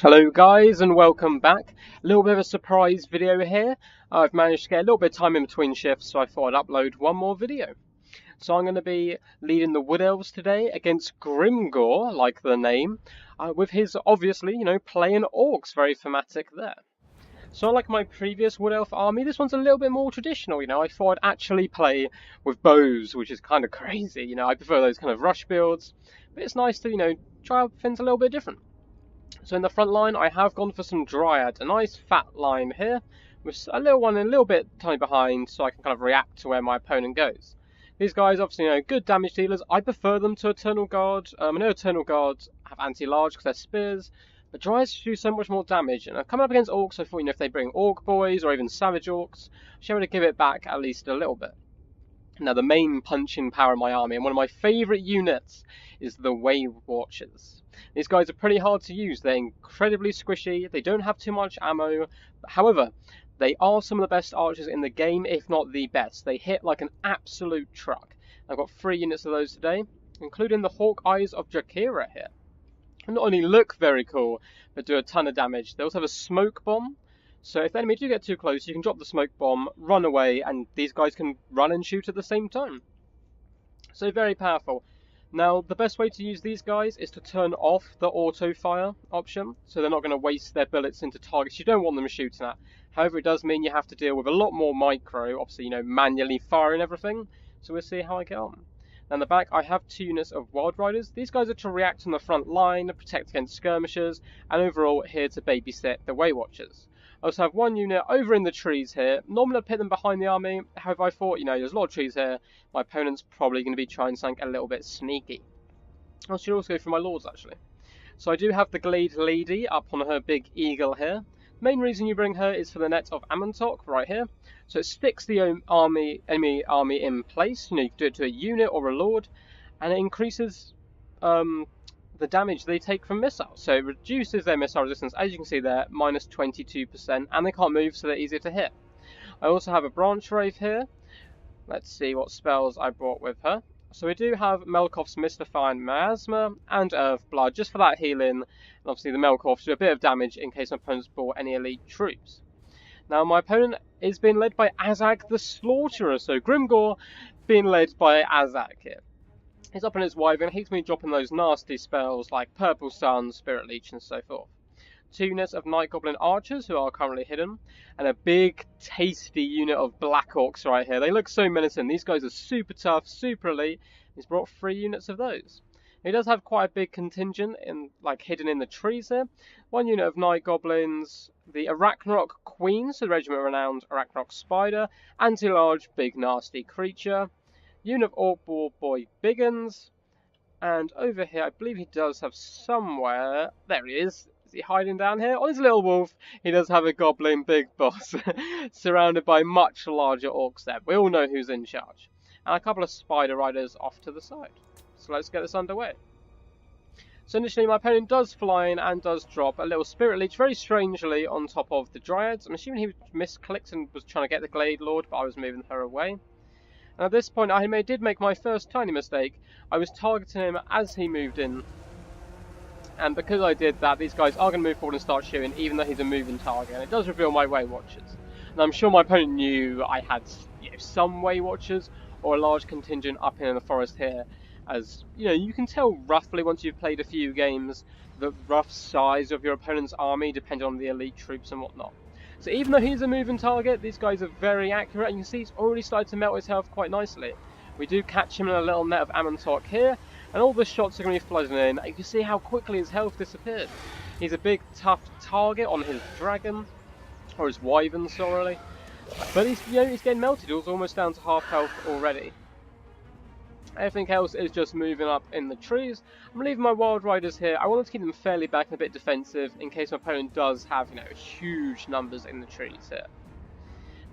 Hello guys and welcome back. A little bit of a surprise video here. I've managed to get a little bit of time in between shifts, so I thought I'd upload one more video. So I'm going to be leading the Wood Elves today against Grimgor, like the name, with his obviously, playing orcs, very thematic there. So unlike my previous Wood Elf army, this one's a little bit more traditional, I thought I'd actually play with bows, which is kind of crazy, I prefer those kind of rush builds, but it's nice to, try out things a little bit different. So in the front line, I have gone for some Dryad, a nice fat line here, with a little one a little bit tiny behind, so I can kind of react to where my opponent goes. These guys, obviously, good damage dealers. I prefer them to Eternal Guard. I know Eternal Guards have anti-large because they're spears, but Dryads do so much more damage. And I've come up against Orcs, I thought, if they bring Orc Boys or even Savage Orcs, I should be able to give it back at least a little bit. Now, the main punching power of my army, and one of my favourite units, is the Wave Watchers. These guys are pretty hard to use. They're incredibly squishy. They don't have too much ammo. However, they are some of the best archers in the game, if not the best. They hit like an absolute truck. I've got 3 units of those today, including the Hawk Eyes of Drakira here. And not only look very cool, but do a ton of damage. They also have a smoke bomb. So if the enemy do get too close, you can drop the smoke bomb, run away, and these guys can run and shoot at the same time. So very powerful. Now, the best way to use these guys is to turn off the auto fire option, so they're not going to waste their bullets into targets you don't want them shooting at. However, it does mean you have to deal with a lot more micro, obviously, manually firing everything. So we'll see how I get on. Now in the back, I have 2 units of Wild Riders. These guys are to react on the front line, protect against skirmishers, and overall here to babysit the Way Watchers. I also have 1 unit over in the trees here. Normally I'd put them behind the army, however I thought, there's a lot of trees here. My opponent's probably going to be trying something a little bit sneaky. I should also go for my lords actually. So I do have the Glade Lady up on her big eagle here. The main reason you bring her is for the net of Amantok right here. So it sticks the enemy army in place. You can do it to a unit or a lord, and it increases the damage they take from missiles. So it reduces their missile resistance, as you can see there, minus 22%, and they can't move, so they're easier to hit. I also have a Branch Wraith here. Let's see what spells I brought with her. So we do have Melkoff's Mystifying Miasma and Earth Blood, just for that healing, and obviously the Melkoffs do a bit of damage in case my opponent's brought any elite troops. Now my opponent is being led by Azag the Slaughterer, so Grimgor being led by Azag here. He's up in his Wyvern, hates me dropping those nasty spells like Purple Sun, Spirit Leech and so forth. 2 units of Night Goblin Archers who are currently hidden, and a big tasty unit of Black Orcs right here. They look so menacing. These guys are super tough, super elite. He's brought 3 units of those. He does have quite a big contingent hidden in the trees here. 1 unit of Night Goblins, the Arachnarok Queen, so the regiment renowned Arachnarok Spider, anti-large big nasty creature. Unit of Orc Boy Biggins, and over here I believe he does have somewhere, there he is he hiding down here? On his little wolf, he does have a Goblin Big Boss, surrounded by much larger orcs there. We all know who's in charge. And a couple of Spider Riders off to the side. So let's get this underway. So initially my opponent does fly in and does drop a little Spirit Leech very strangely on top of the Dryads. I'm assuming he misclicked and was trying to get the Glade Lord, but I was moving her away. And at this point, I did make my first tiny mistake. I was targeting him as he moved in. And because I did that, these guys are going to move forward and start shooting, even though he's a moving target. And it does reveal my Way Watchers. And I'm sure my opponent knew I had some Way Watchers or a large contingent up in the forest here. As, you can tell roughly once you've played a few games, the rough size of your opponent's army, depending on the elite troops and whatnot. So even though he's a moving target, these guys are very accurate, and you can see he's already started to melt his health quite nicely. We do catch him in a little net of Amantok here, and all the shots are going to be flooding in, and you can see how quickly his health disappeared. He's a big, tough target on his dragon, or his wyvern, sorry. But he's getting melted. He was almost down to half health already. Everything else is just moving up in the trees. I'm leaving my Wild Riders here. I wanted to keep them fairly back and a bit defensive in case my opponent does have, huge numbers in the trees here.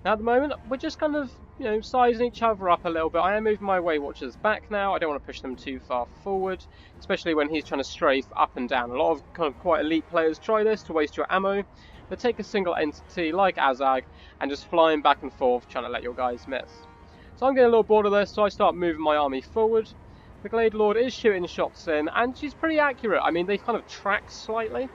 Now at the moment, we're just kind of, sizing each other up a little bit. I am moving my Way Watchers back now. I don't want to push them too far forward, especially when he's trying to strafe up and down. A lot of kind of quite elite players try this to waste your ammo, but take a single entity like Azag and just flying back and forth trying to let your guys miss. So I'm getting a little bored of this, so I start moving my army forward. The Glade Lord is shooting shots in, and she's pretty accurate. I mean, they kind of track slightly.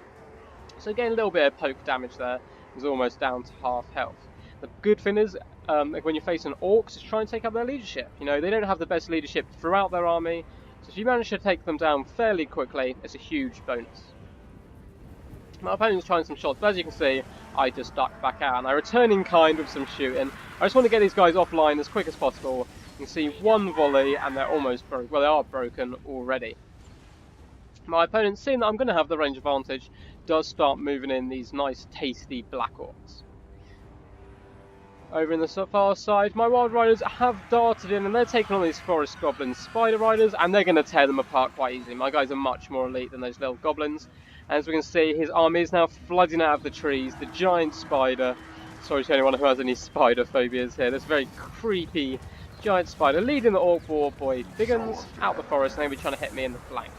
So getting a little bit of poke damage there is almost down to half health. The good thing is, when you're facing orcs, is try and take up their leadership. You know, they don't have the best leadership throughout their army, so if you manage to take them down fairly quickly, it's a huge bonus. My opponent's trying some shots, but as you can see, I just ducked back out, and I return in kind with some shooting. I just want to get these guys offline as quick as possible. You can see one volley, and they're almost broken. Well, they are broken already. My opponent, seeing that I'm going to have the range advantage, does start moving in these nice, tasty Black Orcs. Over in the far side, my Wild Riders have darted in, and they're taking on these Forest Goblin Spider Riders, and they're going to tear them apart quite easily. My guys are much more elite than those little goblins. As we can see, his army is now flooding out of the trees. The giant spider, sorry to anyone who has any spider phobias here, this very creepy giant spider leading the Orc War Boy Biggins out the forest, and they'll be trying to hit me in the flank.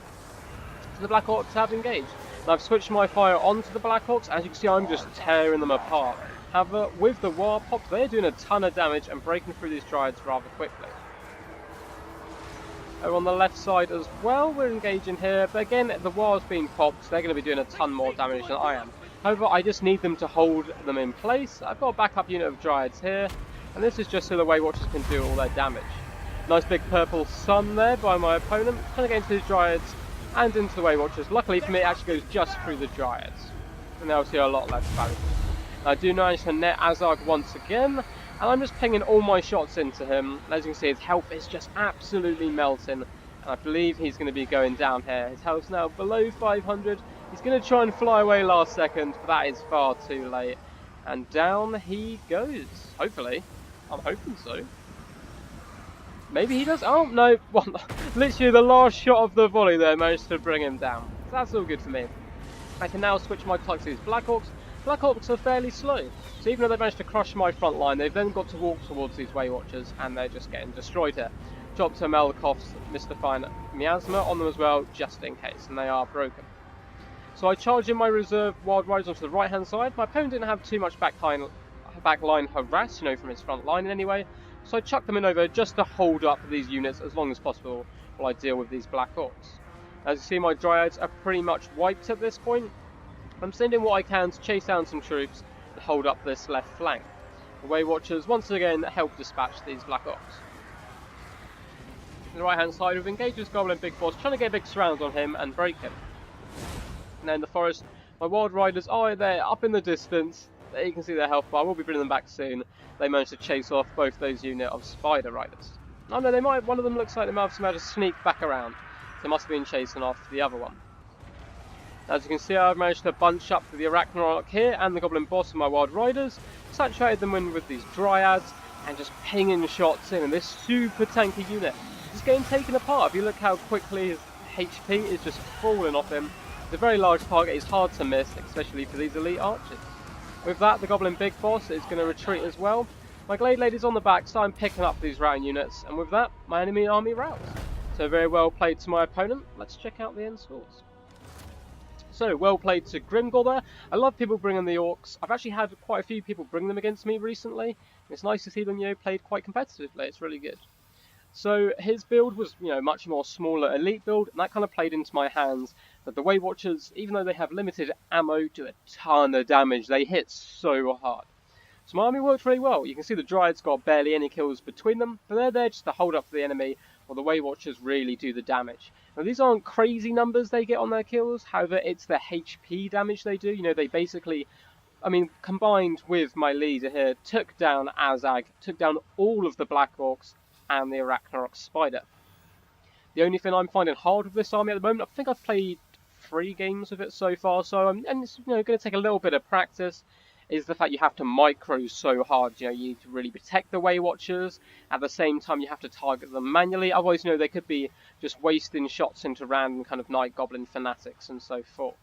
So the Black Orcs have engaged. And I've switched my fire onto the Black Orcs. As you can see, I'm just tearing them apart. However, with the War Pop, they're doing a ton of damage and breaking through these Dryads rather quickly. Over on the left side as well, we're engaging here, but again, the War's being popped, so they're going to be doing a ton more damage than I am. However, I just need them to hold them in place. I've got a backup unit of Dryads here, and this is just so the Way Watchers can do all their damage. Nice big purple sun there by my opponent, trying to get into the Dryads and into the Way Watchers. Luckily for me, it actually goes just through the Dryads, and they'll see a lot less value. I do manage to net Azog once again, and I'm just pinging all my shots into him. As you can see, his health is just absolutely melting, and I believe he's going to be going down here. His health's now below 500. He's going to try and fly away last second, but that is far too late. And down he goes. Hopefully. I'm hoping so. Maybe he does. Oh, no. Literally the last shot of the volley there managed to bring him down. So that's all good for me. I can now switch my clock to these Black Orcs. Black Orcs are fairly slow, so even though they managed to crush my front line, they've then got to walk towards these Way Watchers, and they're just getting destroyed here. Dropped a Melkoff's Mystifying Miasma on them as well, just in case, and they are broken. So I charge in my reserve Wild Riders onto the right hand side. My opponent didn't have too much backline harass, from his front line in any way, so I chucked them in over just to hold up these units as long as possible while I deal with these Black Orcs. As you see, my Dryads are pretty much wiped at this point. I'm sending what I can to chase down some troops and hold up this left flank. The Way Watchers once again help dispatch these Black Orcs. On the right hand side, we've engaged this Goblin Big Boss, trying to get a big surround on him and break him. And then in the forest, my Wild Riders are there up in the distance. There you can see their health bar. We'll be bringing them back soon. They managed to chase off both those units of Spider Riders. Oh no, one of them looks like they might have managed to sneak back around. They must have been chasing off the other one. As you can see, I've managed to bunch up the Arachnarok here and the Goblin Boss of my Wild Riders, saturated them in with these Dryads, and just pinging shots in, and this super tanky unit is getting taken apart. If you look how quickly his HP is just falling off him, it's a very large target, it's hard to miss, especially for these elite archers. With that, the Goblin Big Boss is going to retreat as well. My Glade Lady's on the back, so I'm picking up these routing units, and with that, my enemy army routs. So very well played to my opponent. Let's check out the end scores. So, well played to Grimgor there. I love people bringing the Orcs. I've actually had quite a few people bring them against me recently. It's nice to see them, played quite competitively. It's really good. So, his build was, much more smaller elite build, and that kind of played into my hands. That the Way Watchers, even though they have limited ammo, do a ton of damage. They hit so hard. So my army worked really well. You can see the Dryads got barely any kills between them, but they're there just to hold up the enemy, while the Way Watchers really do the damage. Now these aren't crazy numbers they get on their kills, however it's the HP damage they do. They basically, combined with my leader here, took down Azag, took down all of the Black Orcs and the Arachnarok Spider. The only thing I'm finding hard with this army at the moment, I think I've played 3 games with it so far, and it's going to take a little bit of practice, is the fact you have to micro so hard. You need to really protect the Way Watchers. At the same time, you have to target them manually. Otherwise, they could be just wasting shots into random kind of Night Goblin fanatics and so forth.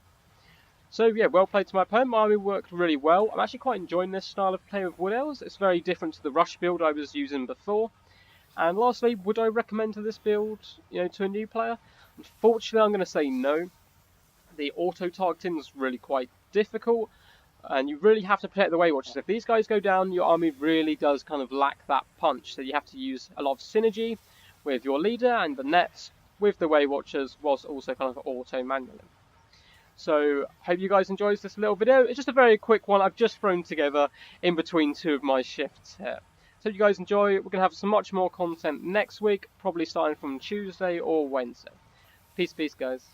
So yeah, well played to my opponent. My army worked really well. I'm actually quite enjoying this style of play with Wood Elves. It's very different to the rush build I was using before. And lastly, would I recommend this build, to a new player? Unfortunately, I'm going to say no. The auto targeting is really quite difficult. And you really have to protect the Way Watchers. If these guys go down, your army really does kind of lack that punch. So you have to use a lot of synergy with your leader and the nets with the Way Watchers, whilst also kind of auto-manualing. So hope you guys enjoyed this little video. It's just a very quick one I've just thrown together in between two of my shifts here. So you guys enjoy. We're going to have some much more content next week, probably starting from Tuesday or Wednesday. Peace, guys.